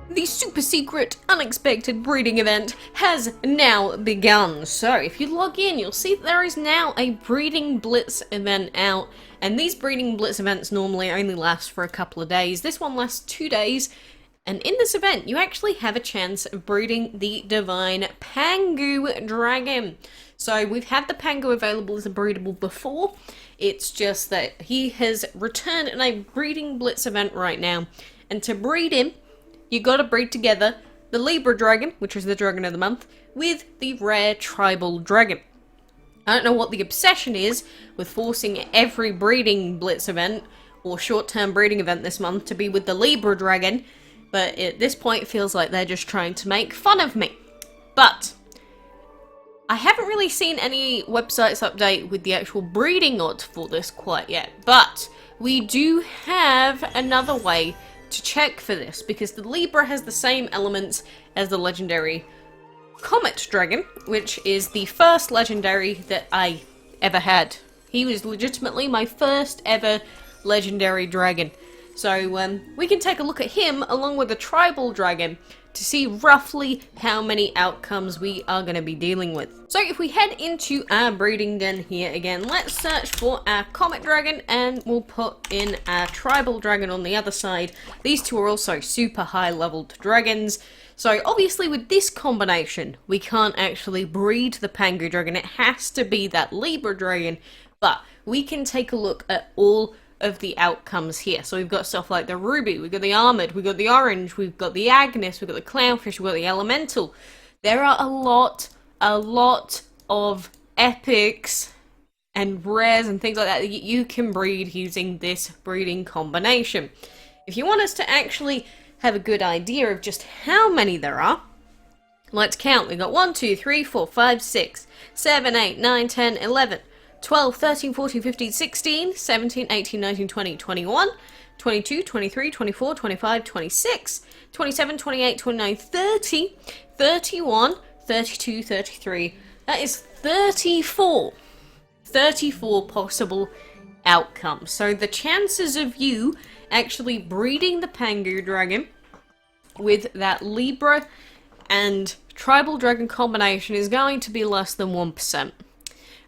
The super secret, unexpected breeding event has now begun. So if you log in, you'll see that there is now a breeding blitz event out. And these breeding blitz events normally only last for a couple of days. This one lasts 2 days. And in this event, you actually have a chance of breeding the divine PANGU dragon. So we've had the PANGU available as a breedable before. It's just that he has returned in a breeding blitz event right now. And to breed him, you gotta breed together the Libra dragon, which is the dragon of the month, with the rare tribal dragon. I don't know what the obsession is with forcing every breeding blitz event or short-term breeding event this month to be with the Libra dragon, but at this point it feels like they're just trying to make fun of me. But I haven't really seen any websites update with the actual breeding odds for this quite yet, but we do have another way to check for this, because the Libra has the same elements as the legendary Comet Dragon, which is the first legendary that I ever had. He was legitimately my first ever legendary dragon. So we can take a look at him along with the tribal dragon to see roughly how many outcomes we are going to be dealing with. So if we head into our breeding den here again, let's search for our Comet Dragon and we'll put in our Tribal Dragon on the other side. These two are also super high leveled dragons. So obviously with this combination, we can't actually breed the PANGU Dragon. It has to be that Libra Dragon, but we can take a look at all of the outcomes here. So we've got stuff like the Ruby, we've got the Armored, we've got the Orange, we've got the Agnes, we've got the Clownfish, we've got the Elemental. There are a lot of epics and rares and things like that that you can breed using this breeding combination. If you want us to actually have a good idea of just how many there are, let's count. We've got 1, 2, 3, 4, 5, 6, 7, 8, 9, 10, 11, 12, 13, 14, 15, 16, 17, 18, 19, 20, 21, 22, 23, 24, 25, 26, 27, 28, 29, 30, 31, 32, 33. That is 34. 34 possible outcomes. So the chances of you actually breeding the PANGU dragon with that Libra and tribal dragon combination is going to be less than 1%.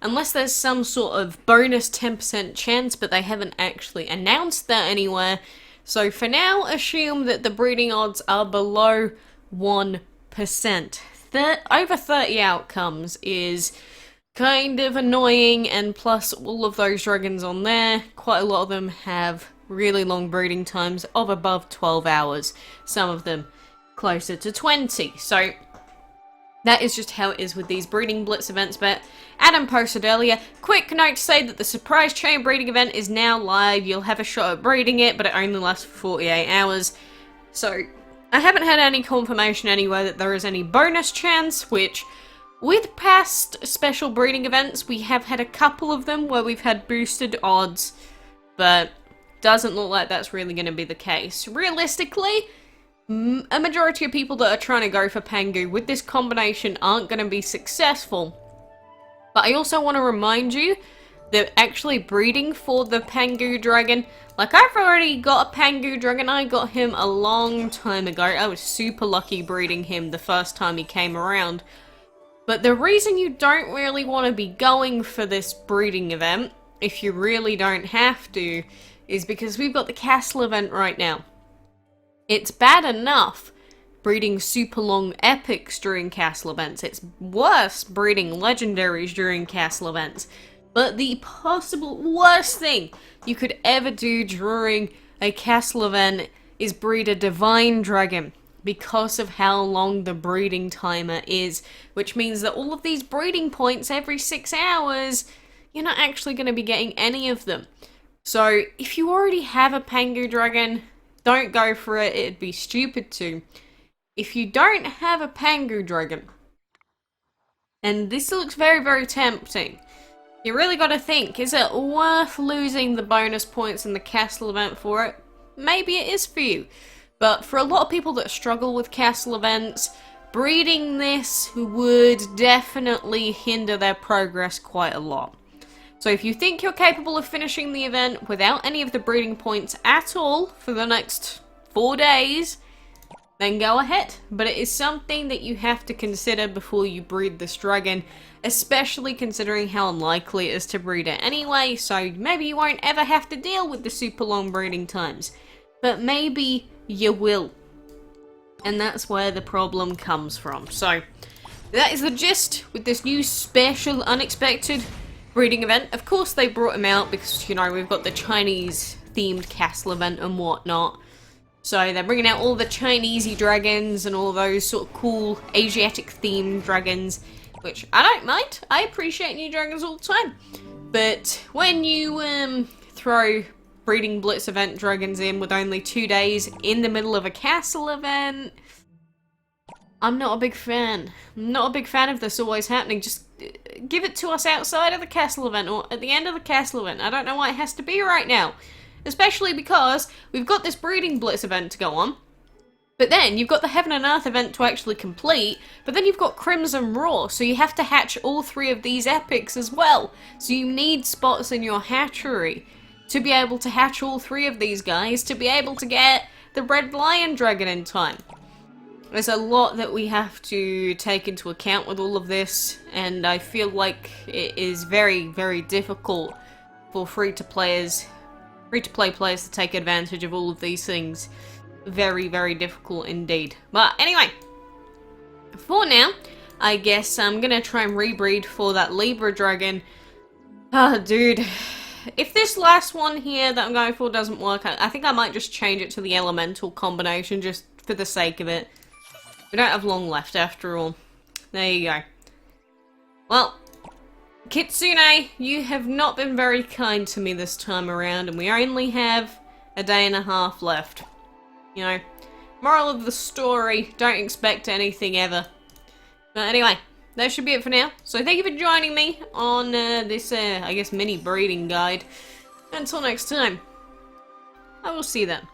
Unless there's some sort of bonus 10% chance, but they haven't actually announced that anywhere. So for now, assume that the breeding odds are below 1%. Over 30 outcomes is kind of annoying, and plus all of those dragons on there, quite a lot of them have really long breeding times of above 12 hours. Some of them closer to 20. So that is just how it is with these breeding blitz events. But Adam posted earlier, quick note to say that the surprise chain breeding event is now live. You'll have a shot at breeding it, but it only lasts for 48 hours. So I haven't had any confirmation anywhere that there is any bonus chance, which with past special breeding events, we have had a couple of them where we've had boosted odds, but doesn't look like that's really going to be the case. Realistically, a majority of people that are trying to go for PANGU with this combination aren't going to be successful. But I also want to remind you that actually breeding for the PANGU dragon, like I've already got a PANGU dragon, I got him a long time ago. I was super lucky breeding him the first time he came around. But the reason you don't really want to be going for this breeding event, if you really don't have to, is because we've got the castle event right now. It's bad enough breeding super long epics during castle events. It's worse breeding legendaries during castle events. But the possible worst thing you could ever do during a castle event is breed a divine dragon, because of how long the breeding timer is, which means that all of these breeding points every 6 hours, you're not actually going to be getting any of them. So if you already have a PANGU dragon, don't go for it. It'd be stupid to. If you don't have a PANGU dragon, and this looks very, very tempting, you really got to think, is it worth losing the bonus points in the castle event for it? Maybe it is for you. But for a lot of people that struggle with castle events, breeding this would definitely hinder their progress quite a lot. So if you think you're capable of finishing the event without any of the breeding points at all for the next 4 days, then go ahead. But it is something that you have to consider before you breed this dragon, especially considering how unlikely it is to breed it anyway, so maybe you won't ever have to deal with the super long breeding times. But maybe you will. And that's where the problem comes from. So, that is the gist with this new special unexpected breeding event. Of course they brought him out because, you know, we've got the Chinese themed castle event and whatnot. So they're bringing out all the Chinesey dragons and all those sort of cool Asiatic themed dragons, which I don't mind. I appreciate new dragons all the time. But when you throw breeding blitz event dragons in with only 2 days in the middle of a castle event, I'm not a big fan. I'm not a big fan of this always happening. Just give it to us outside of the castle event or at the end of the castle event. I don't know why it has to be right now. Especially because we've got this breeding blitz event to go on. But then you've got the Heaven and Earth event to actually complete. But then you've got Crimson Roar. So you have to hatch all 3 of these epics as well. So you need spots in your hatchery to be able to hatch all 3 of these guys. To be able to get the Red Lion Dragon in time. There's a lot that we have to take into account with all of this. And I feel like it is very, very difficult for free-to-play players to take advantage of all of these things. Very, very difficult indeed. But anyway, for now, I guess I'm gonna try and rebreed for that Libra dragon. Oh, dude. If this last one here that I'm going for doesn't work, I think I might just change it to the elemental combination just for the sake of it. We don't have long left after all. There you go. Well, Kitsune, you have not been very kind to me this time around, and we only have a day and a half left. You know, moral of the story, don't expect anything ever. But anyway, that should be it for now. So thank you for joining me on this, I guess, mini breeding guide. Until next time, I will see you then.